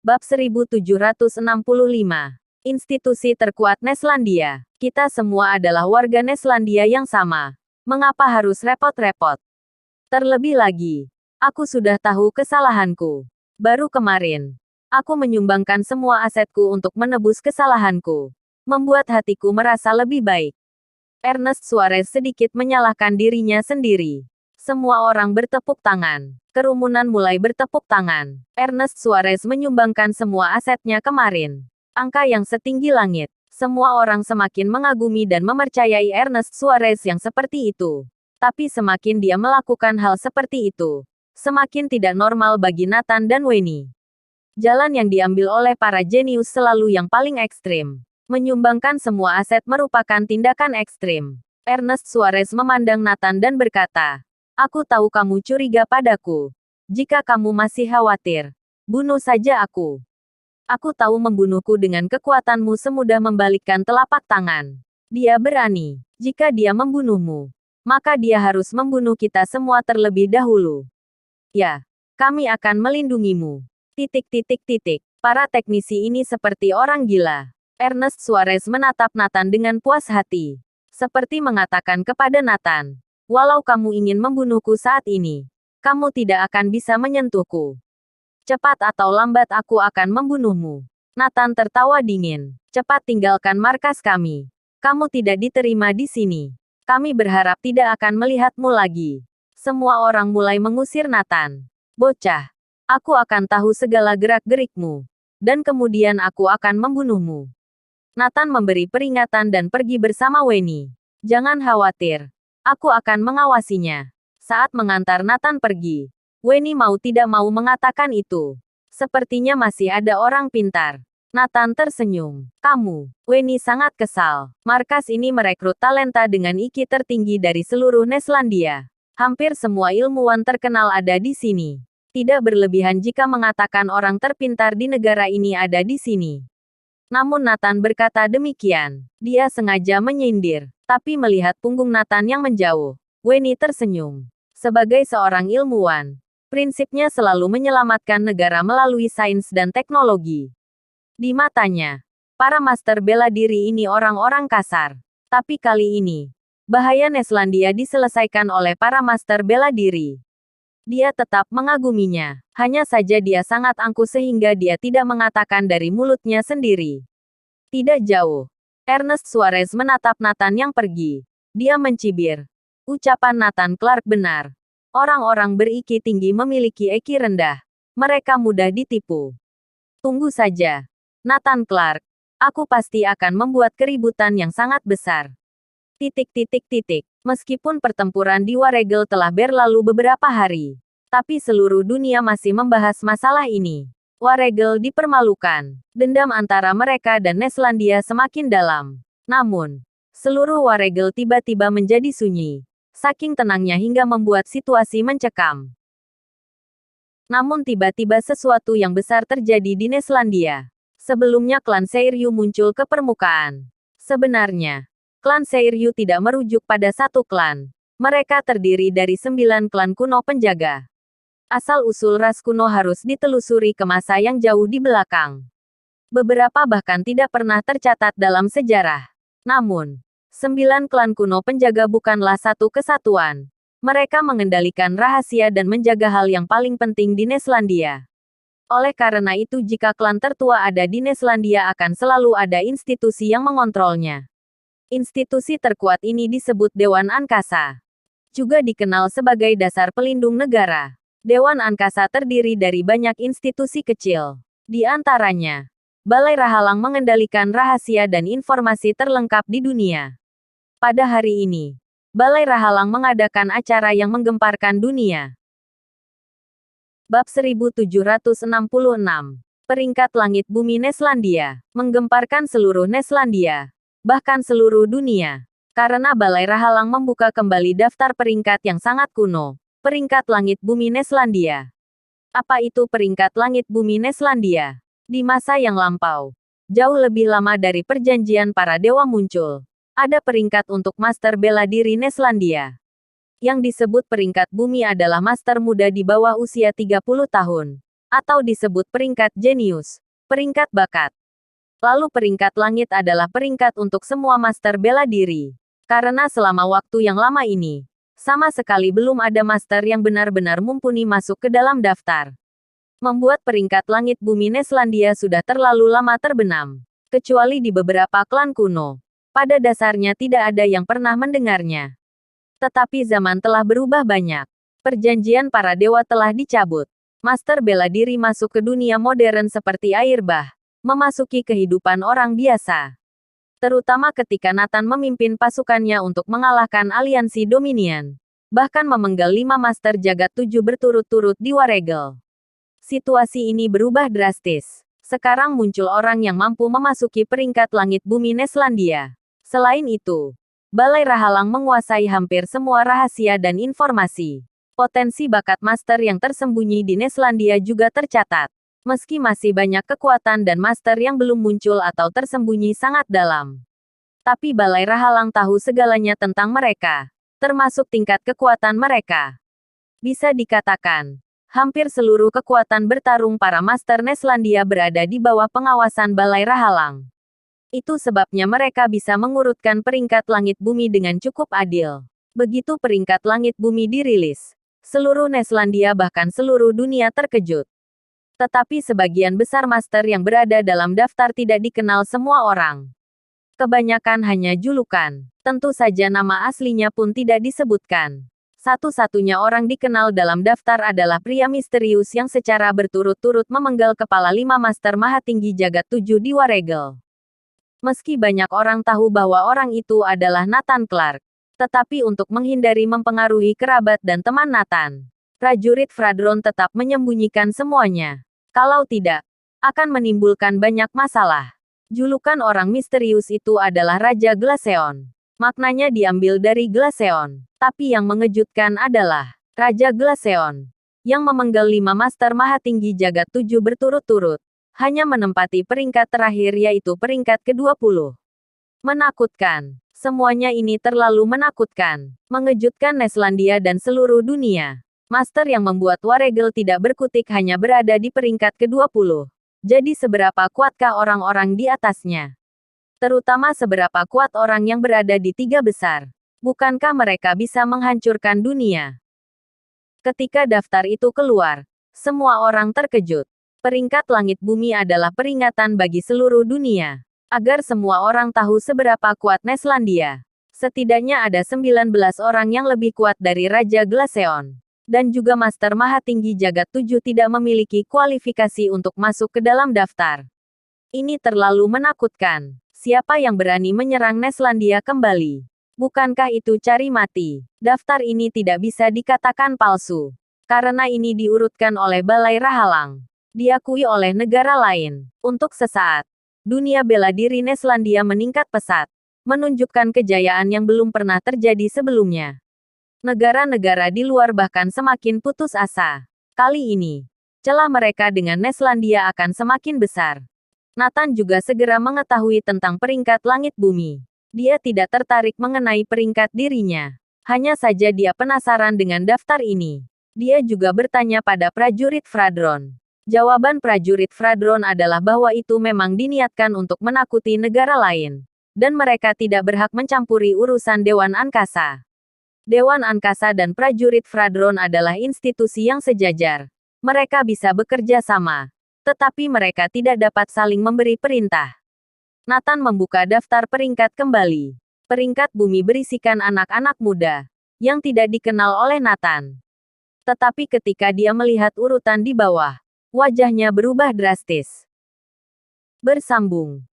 Bab 1765. Institusi terkuat Neslandia. Kita semua adalah warga Neslandia yang sama. Mengapa harus repot-repot? Terlebih lagi, aku sudah tahu kesalahanku. Baru kemarin, aku menyumbangkan semua asetku untuk menebus kesalahanku. Membuat hatiku merasa lebih baik. Ernest Suarez sedikit menyalahkan dirinya sendiri. Semua orang bertepuk tangan. Kerumunan mulai bertepuk tangan. Ernest Suarez menyumbangkan semua asetnya kemarin. Angka yang setinggi langit. Semua orang semakin mengagumi dan mempercayai Ernest Suarez yang seperti itu. Tapi semakin dia melakukan hal seperti itu, semakin tidak normal bagi Nathan dan Wenny. Jalan yang diambil oleh para jenius selalu yang paling ekstrim. Menyumbangkan semua aset merupakan tindakan ekstrim. Ernest Suarez memandang Nathan dan berkata, "Aku tahu kamu curiga padaku. Jika kamu masih khawatir, bunuh saja aku. Aku tahu membunuhku dengan kekuatanmu semudah membalikkan telapak tangan. Dia berani. Jika dia membunuhmu, maka dia harus membunuh kita semua terlebih dahulu. Ya, kami akan melindungimu." Para teknisi ini seperti orang gila. Ernest Suarez menatap Nathan dengan puas hati. Seperti mengatakan kepada Nathan, "Walau kamu ingin membunuhku saat ini, kamu tidak akan bisa menyentuhku. Cepat atau lambat aku akan membunuhmu." Nathan tertawa dingin. "Cepat tinggalkan markas kami. Kamu tidak diterima di sini. Kami berharap tidak akan melihatmu lagi." Semua orang mulai mengusir Nathan. "Bocah, aku akan tahu segala gerak-gerikmu. Dan kemudian aku akan membunuhmu." Nathan memberi peringatan dan pergi bersama Wenny. "Jangan khawatir. Aku akan mengawasinya." Saat mengantar Nathan pergi, Wenny mau tidak mau mengatakan itu. Sepertinya masih ada orang pintar. Nathan tersenyum. "Kamu." Wenny sangat kesal. Markas ini merekrut talenta dengan IQ tertinggi dari seluruh Neslandia. Hampir semua ilmuwan terkenal ada di sini. Tidak berlebihan jika mengatakan orang terpintar di negara ini ada di sini. Namun Nathan berkata demikian. Dia sengaja menyindir. Tapi melihat punggung Nathan yang menjauh, Wenny tersenyum. Sebagai seorang ilmuwan, prinsipnya selalu menyelamatkan negara melalui sains dan teknologi. Di matanya, para master bela diri ini orang-orang kasar. Tapi kali ini, bahaya Neslandia diselesaikan oleh para master bela diri. Dia tetap mengaguminya. Hanya saja dia sangat angkuh sehingga dia tidak mengatakan dari mulutnya sendiri. Tidak jauh, Ernest Suarez menatap Nathan yang pergi. Dia mencibir. Ucapan Nathan Clark benar. Orang-orang ber-IQ tinggi memiliki IQ rendah. Mereka mudah ditipu. Tunggu saja, Nathan Clark. Aku pasti akan membuat keributan yang sangat besar. Meskipun pertempuran di Waregel telah berlalu beberapa hari, tapi seluruh dunia masih membahas masalah ini. Waregel dipermalukan. Dendam antara mereka dan Neslandia semakin dalam. Namun, seluruh Waregel tiba-tiba menjadi sunyi. Saking tenangnya hingga membuat situasi mencekam. Namun tiba-tiba sesuatu yang besar terjadi di Neslandia. Sebelumnya klan Seiryu muncul ke permukaan. Sebenarnya, klan Seiryu tidak merujuk pada satu klan. Mereka terdiri dari 9 klan kuno penjaga. Asal-usul ras kuno harus ditelusuri ke masa yang jauh di belakang. Beberapa bahkan tidak pernah tercatat dalam sejarah. Namun, 9 klan kuno penjaga bukanlah satu kesatuan. Mereka mengendalikan rahasia dan menjaga hal yang paling penting di Neslandia. Oleh karena itu jika klan tertua ada di Neslandia akan selalu ada institusi yang mengontrolnya. Institusi terkuat ini disebut Dewan Angkasa. Juga dikenal sebagai dasar pelindung negara. Dewan Angkasa terdiri dari banyak institusi kecil. Di antaranya, Balai Rahalang mengendalikan rahasia dan informasi terlengkap di dunia. Pada hari ini, Balai Rahalang mengadakan acara yang menggemparkan dunia. Bab 1766. Peringkat langit bumi Neslandia. Menggemparkan seluruh Neslandia. Bahkan seluruh dunia. Karena Balai Rahalang membuka kembali daftar peringkat yang sangat kuno. Peringkat langit bumi Neslandia. Apa itu peringkat langit bumi Neslandia? Di masa yang lampau, jauh lebih lama dari perjanjian para dewa muncul, ada peringkat untuk master bela diri Neslandia. Yang disebut peringkat bumi adalah master muda di bawah usia 30 tahun. atau disebut peringkat jenius, peringkat bakat. Lalu peringkat langit adalah peringkat untuk semua master bela diri. Karena selama waktu yang lama ini, sama sekali belum ada master yang benar-benar mumpuni masuk ke dalam daftar. Membuat peringkat langit bumi Neslandia sudah terlalu lama terbenam. Kecuali di beberapa klan kuno. Pada dasarnya tidak ada yang pernah mendengarnya. Tetapi zaman telah berubah banyak. Perjanjian para dewa telah dicabut. Master bela diri masuk ke dunia modern seperti air bah. Memasuki kehidupan orang biasa. Terutama ketika Nathan memimpin pasukannya untuk mengalahkan aliansi Dominion. Bahkan memenggal 5 Master Jagat 7 berturut-turut di Waregel. Situasi ini berubah drastis. Sekarang muncul orang yang mampu memasuki peringkat langit bumi Neslandia. Selain itu, Balai Rahalang menguasai hampir semua rahasia dan informasi. Potensi bakat master yang tersembunyi di Neslandia juga tercatat. Meski masih banyak kekuatan dan master yang belum muncul atau tersembunyi sangat dalam. Tapi Balai Rahalang tahu segalanya tentang mereka, termasuk tingkat kekuatan mereka. Bisa dikatakan, hampir seluruh kekuatan bertarung para master Neslandia berada di bawah pengawasan Balai Rahalang. Itu sebabnya mereka bisa mengurutkan peringkat langit bumi dengan cukup adil. Begitu peringkat langit bumi dirilis, seluruh Neslandia bahkan seluruh dunia terkejut. Tetapi sebagian besar master yang berada dalam daftar tidak dikenal semua orang. Kebanyakan hanya julukan. Tentu saja nama aslinya pun tidak disebutkan. Satu-satunya orang dikenal dalam daftar adalah pria misterius yang secara berturut-turut memenggal kepala 5 Master Mahatinggi Jagat 7 di Waregel. Meski banyak orang tahu bahwa orang itu adalah Nathan Clark. Tetapi untuk menghindari mempengaruhi kerabat dan teman Nathan, prajurit Fradron tetap menyembunyikan semuanya. Kalau tidak, akan menimbulkan banyak masalah. Julukan orang misterius itu adalah Raja Glaceon. Maknanya diambil dari Glaceon. Tapi yang mengejutkan adalah, Raja Glaceon, yang memenggal 5 Master Mahatinggi Jagat 7 berturut-turut, hanya menempati peringkat terakhir yaitu peringkat ke-20. Menakutkan. Semuanya ini terlalu menakutkan. Mengejutkan Neslandia dan seluruh dunia. Master yang membuat Waregel tidak berkutik hanya berada di peringkat ke-20. Jadi seberapa kuatkah orang-orang di atasnya? Terutama seberapa kuat orang yang berada di 3 besar. Bukankah mereka bisa menghancurkan dunia? Ketika daftar itu keluar, semua orang terkejut. Peringkat langit bumi adalah peringatan bagi seluruh dunia. Agar semua orang tahu seberapa kuat Neslandia. Setidaknya ada 19 orang yang lebih kuat dari Raja Glaceon. Dan juga Master Mahatinggi Jagat 7 tidak memiliki kualifikasi untuk masuk ke dalam daftar. Ini terlalu menakutkan. Siapa yang berani menyerang Neslandia kembali? Bukankah itu cari mati? Daftar ini tidak bisa dikatakan palsu. Karena ini diurutkan oleh Balai Rahalang. Diakui oleh negara lain. Untuk sesaat, dunia bela diri Neslandia meningkat pesat. Menunjukkan kejayaan yang belum pernah terjadi sebelumnya. Negara-negara di luar bahkan semakin putus asa. Kali ini, celah mereka dengan Neslandia akan semakin besar. Nathan juga segera mengetahui tentang peringkat langit bumi. Dia tidak tertarik mengenai peringkat dirinya. Hanya saja dia penasaran dengan daftar ini. Dia juga bertanya pada prajurit Fradron. Jawaban prajurit Fradron adalah bahwa itu memang diniatkan untuk menakuti negara lain. Dan mereka tidak berhak mencampuri urusan Dewan Angkasa. Dewan Angkasa dan prajurit Fradron adalah institusi yang sejajar. Mereka bisa bekerja sama. Tetapi mereka tidak dapat saling memberi perintah. Nathan membuka daftar peringkat kembali. Peringkat bumi berisikan anak-anak muda. Yang tidak dikenal oleh Nathan. Tetapi ketika dia melihat urutan di bawah, wajahnya berubah drastis. Bersambung.